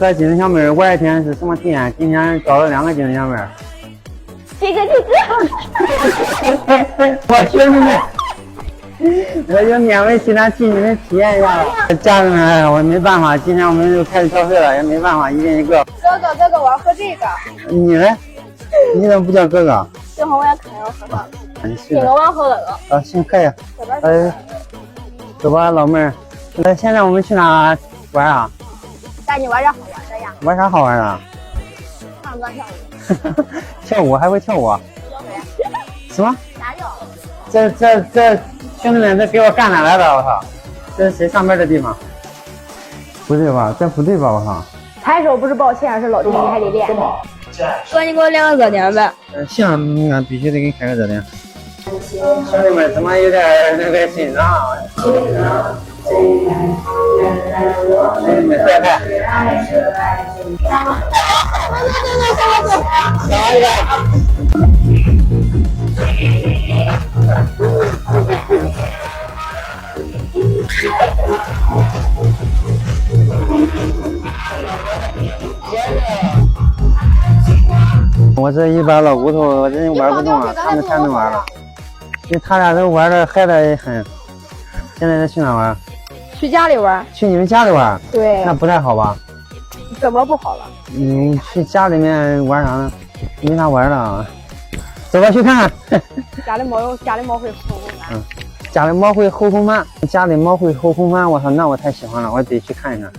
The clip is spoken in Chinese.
和金丝小妹玩一天是什么体验？今天招了2个金丝小妹。这个就这样。我兄弟们，我就勉为其难替你们体验一下吧。家人们，我没办法，今天我们就开始消费了，也没办法，一人一个。哥哥，我要喝这个。你呢？你怎么不叫哥哥？这会儿我也看要喝上。这个往后了。行，可以。走吧，老妹儿。那现在我们去哪玩啊？带你玩点好玩的呀。玩啥好玩的？唱歌跳舞。跳舞还会跳舞啊？什么？加油！这兄弟们，这给我干哪来的？我操！这是谁上班的地方？不对吧？这不对吧？我操！抬手不是抱歉，是老天爷还得练。哥，你给我来个热点呗。行，那必须得给你开个热点。兄弟们，怎么有点那个紧张啊？兄弟们，再看。我这一把老骨头，我真玩不动了，他们全能玩了，因为他俩都玩的嗨的很。现在去哪玩？去家里玩。去你们家里玩？对。那不太好吧？怎么不好了？去家里面玩啥呢？没啥玩的。走吧，去看看。家里猫会后空翻。家里猫会后空翻，家里猫会后空翻，我操，那我太喜欢了，我得去看一看。